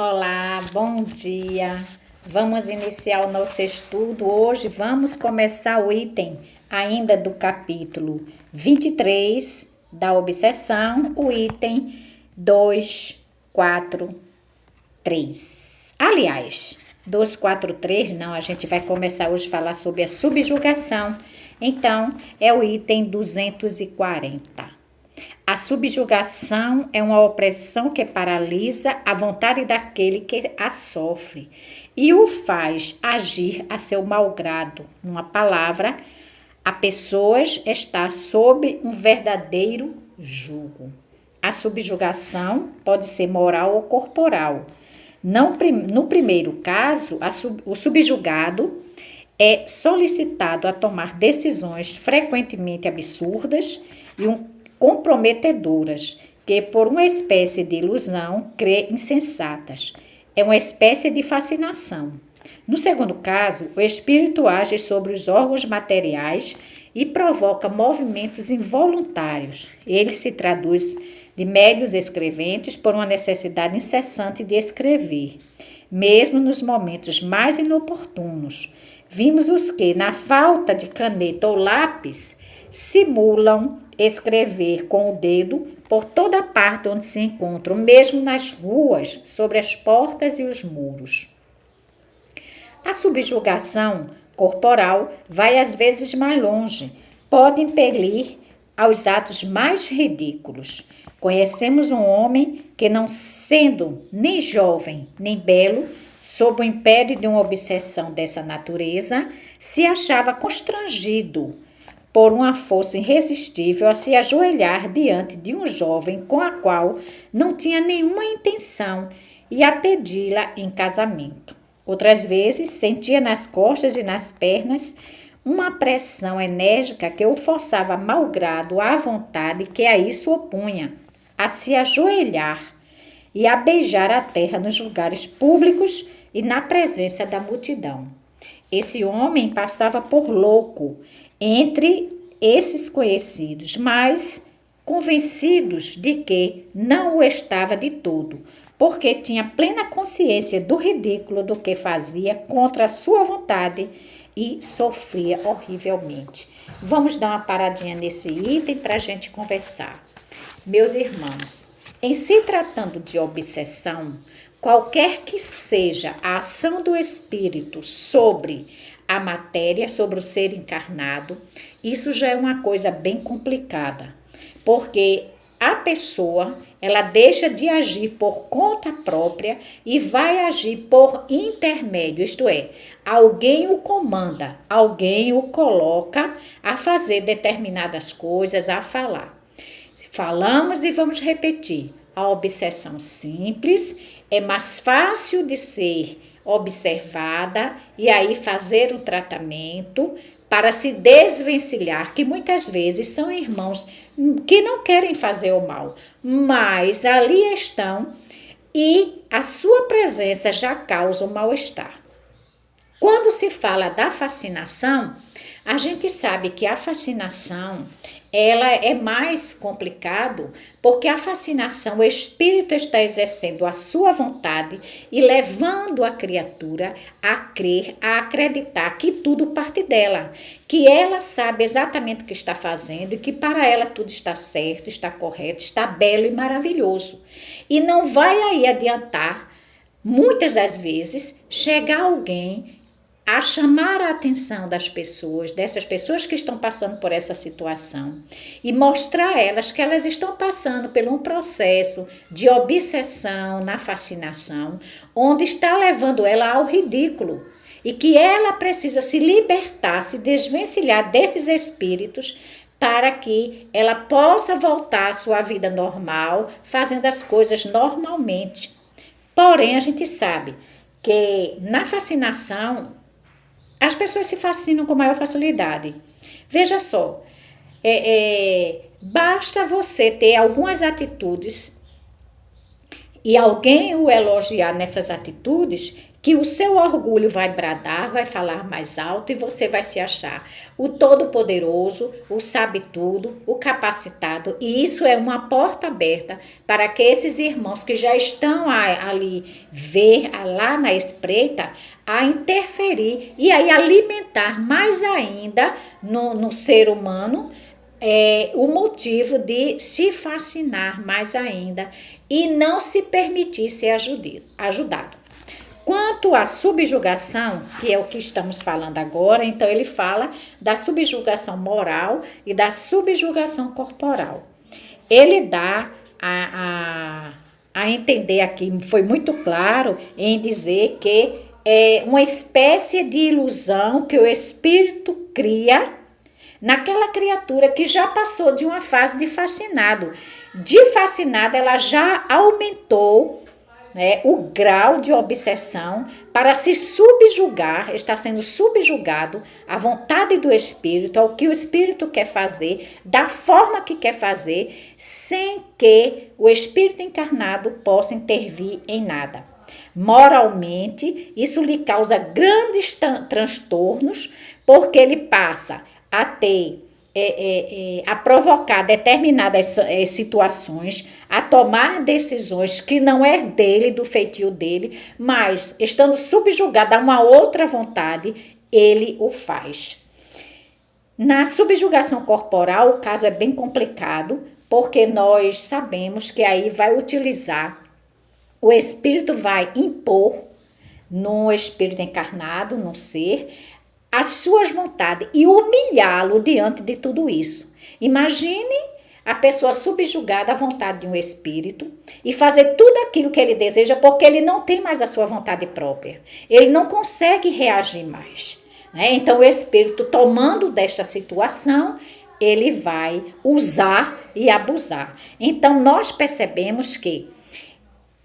Olá, bom dia. Vamos iniciar o nosso estudo. Hoje vamos começar o item ainda do capítulo 23 da obsessão, o item 243. Aliás, 243 não, a gente vai começar hoje a falar sobre a subjugação. Então, é o item 240. A subjugação é uma opressão que paralisa a vontade daquele que a sofre e o faz agir a seu malgrado. Numa palavra, a pessoa está sob um verdadeiro jugo. A subjugação pode ser moral ou corporal. No primeiro caso, o subjugado é solicitado a tomar decisões frequentemente absurdas e comprometedoras, que por uma espécie de ilusão crê insensatas. É uma espécie de fascinação. No segundo caso, o espírito age sobre os órgãos materiais e provoca movimentos involuntários. Ele se traduz de médios escreventes por uma necessidade incessante de escrever, mesmo nos momentos mais inoportunos. Vimos os que, na falta de caneta ou lápis, simulam escrever com o dedo por toda parte onde se encontram, mesmo nas ruas, sobre as portas e os muros. A subjugação corporal vai às vezes mais longe, pode impelir aos atos mais ridículos. Conhecemos um homem que, não sendo nem jovem nem belo, sob o império de uma obsessão dessa natureza, se achava constrangido por uma força irresistível a se ajoelhar diante de um jovem com a qual não tinha nenhuma intenção e a pedi-la em casamento. Outras vezes sentia nas costas e nas pernas uma pressão enérgica que o forçava malgrado à vontade que a isso opunha, a se ajoelhar e a beijar a terra nos lugares públicos e na presença da multidão. Esse homem passava por louco entre esses conhecidos, mas convencidos de que não o estava de todo, porque tinha plena consciência do ridículo do que fazia contra a sua vontade e sofria horrivelmente. Vamos dar uma paradinha nesse item para a gente conversar. Meus irmãos, em se tratando de obsessão, qualquer que seja a ação do espírito sobre a matéria, sobre o ser encarnado, isso já é uma coisa bem complicada, porque a pessoa, ela deixa de agir por conta própria e vai agir por intermédio, isto é, alguém o comanda, alguém o coloca a fazer determinadas coisas, a falar. Falamos e vamos repetir, a obsessão simples é mais fácil de ser observada e aí fazer um tratamento para se desvencilhar, que muitas vezes são irmãos que não querem fazer o mal, mas ali estão e a sua presença já causa um mal-estar. Quando se fala da fascinação, a gente sabe que a fascinação ela é mais complicado porque a fascinação, o espírito está exercendo a sua vontade e levando a criatura a crer, a acreditar que tudo parte dela, que ela sabe exatamente o que está fazendo e que para ela tudo está certo, está correto, está belo e maravilhoso. E não vai aí adiantar, muitas das vezes, chegar alguém a chamar a atenção das pessoas, dessas pessoas que estão passando por essa situação e mostrar a elas que elas estão passando por um processo de obsessão na fascinação, onde está levando ela ao ridículo e que ela precisa se libertar, se desvencilhar desses espíritos para que ela possa voltar à sua vida normal, fazendo as coisas normalmente. Porém, a gente sabe que na fascinação as pessoas se fascinam com maior facilidade. Veja só, basta você ter algumas atitudes e alguém o elogiar nessas atitudes que o seu orgulho vai bradar, vai falar mais alto e você vai se achar o todo-poderoso, o sabe-tudo, o capacitado. E isso é uma porta aberta para que esses irmãos que já estão ali ver lá na espreita, a interferir e aí alimentar mais ainda no ser humano o motivo de se fascinar mais ainda e não se permitir ser ajudado. Quanto à subjugação, que é o que estamos falando agora, então ele fala da subjugação moral e da subjugação corporal. Ele dá a entender aqui, foi muito claro em dizer que é uma espécie de ilusão que o espírito cria naquela criatura que já passou de uma fase de fascinado. De fascinada, ela já aumentou, né, o grau de obsessão para se subjugar, está sendo subjugado à vontade do espírito, ao que o espírito quer fazer, da forma que quer fazer, sem que o espírito encarnado possa intervir em nada. Moralmente, isso lhe causa grandes transtornos, porque ele passa a ter, a provocar determinadas situações, a tomar decisões que não é dele, do feitio dele, mas estando subjugado a uma outra vontade, ele o faz. Na subjugação corporal, o caso é bem complicado, porque nós sabemos que aí vai utilizar, o espírito vai impor no espírito encarnado, no ser, as suas vontades e humilhá-lo diante de tudo isso. Imagine a pessoa subjugada à vontade de um espírito e fazer tudo aquilo que ele deseja porque ele não tem mais a sua vontade própria. Ele não consegue reagir mais, né? Então o espírito, tomando desta situação, ele vai usar e abusar. Então nós percebemos que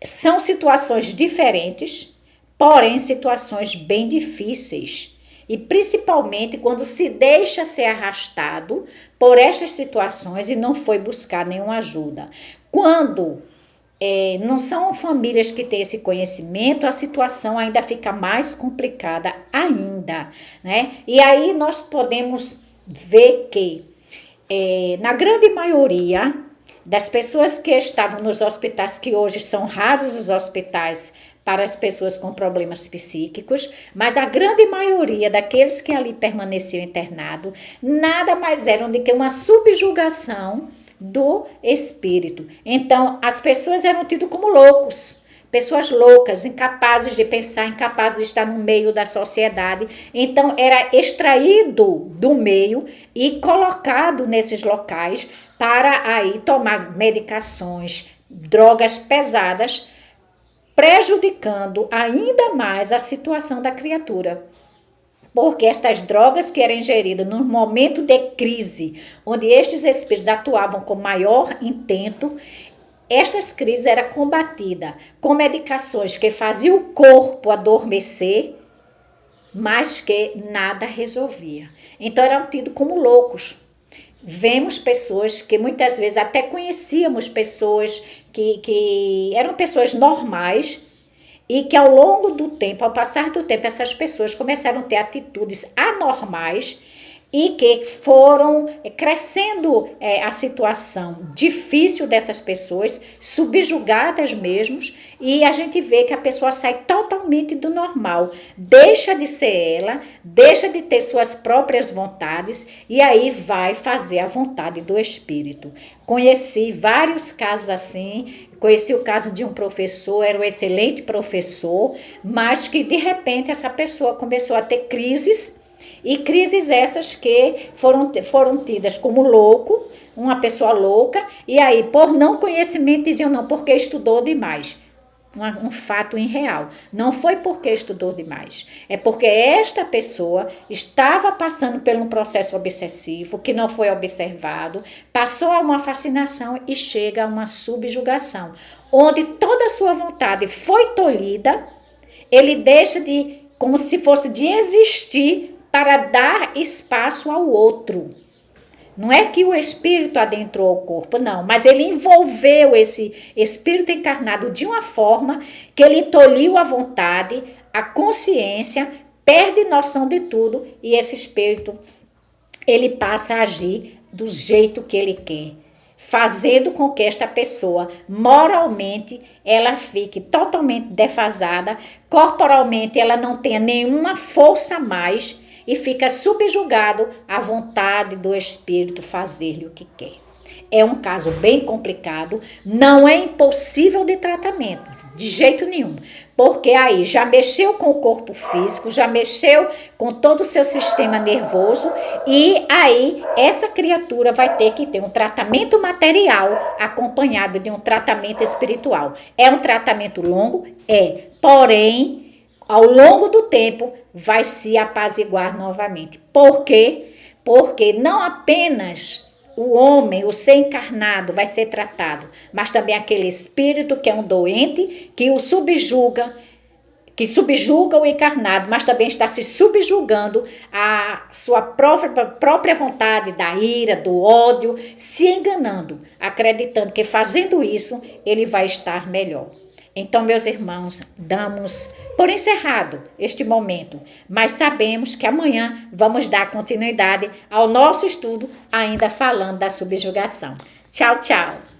são situações diferentes, porém situações bem difíceis. E principalmente quando se deixa ser arrastado por estas situações e não foi buscar nenhuma ajuda. Quando não são famílias que têm esse conhecimento, a situação ainda fica mais complicada ainda, né? E aí nós podemos ver que na grande maioria das pessoas que estavam nos hospitais, que hoje são raros os hospitais para as pessoas com problemas psíquicos, mas a grande maioria daqueles que ali permaneciam internado, nada mais eram do que uma subjugação do espírito. Então, as pessoas eram tidas como loucos, pessoas loucas, incapazes de pensar, incapazes de estar no meio da sociedade. Então, era extraído do meio e colocado nesses locais para aí tomar medicações, drogas pesadas, prejudicando ainda mais a situação da criatura. Porque estas drogas que eram ingeridas num momento de crise, onde estes espíritos atuavam com maior intento, estas crises eram combatidas com medicações que faziam o corpo adormecer, mas que nada resolvia. Então eram tidos como loucos. Vemos pessoas que muitas vezes até conhecíamos pessoas que eram pessoas normais e que ao longo do tempo, ao passar do tempo, essas pessoas começaram a ter atitudes anormais e que foram crescendo a situação difícil dessas pessoas, subjugadas mesmo, e a gente vê que a pessoa sai totalmente do normal, deixa de ser ela, deixa de ter suas próprias vontades e aí vai fazer a vontade do espírito. Conheci vários casos assim, conheci o caso de um professor, era um excelente professor, mas que de repente essa pessoa começou a ter crises, e crises essas que foram tidas como louco, uma pessoa louca, e aí por não conhecimento diziam não, porque estudou demais. Um fato irreal. Não foi porque estudou demais. É porque esta pessoa estava passando por um processo obsessivo que não foi observado, passou a uma fascinação e chega a uma subjugação, onde toda a sua vontade foi tolhida, ele deixa de, como se fosse de existir para dar espaço ao outro. Não é que o espírito adentrou o corpo, não, mas ele envolveu esse espírito encarnado de uma forma que ele tolhiu a vontade, a consciência, perde noção de tudo e esse espírito, ele passa a agir do jeito que ele quer, fazendo com que esta pessoa, moralmente, ela fique totalmente defasada, corporalmente ela não tenha nenhuma força a mais e fica subjugado à vontade do espírito fazer-lhe o que quer. É um caso bem complicado, não é impossível de tratamento, de jeito nenhum, porque aí já mexeu com o corpo físico, já mexeu com todo o seu sistema nervoso e aí essa criatura vai ter que ter um tratamento material acompanhado de um tratamento espiritual. É um tratamento longo? É, porém, ao longo do tempo vai se apaziguar novamente. Por quê? Porque não apenas o homem, o ser encarnado vai ser tratado, mas também aquele espírito que é um doente, que o subjuga, que subjuga o encarnado, mas também está se subjugando à sua própria vontade da ira, do ódio, se enganando, acreditando que fazendo isso ele vai estar melhor. Então, meus irmãos, damos por encerrado este momento, mas sabemos que amanhã vamos dar continuidade ao nosso estudo, ainda falando da subjugação. Tchau, tchau!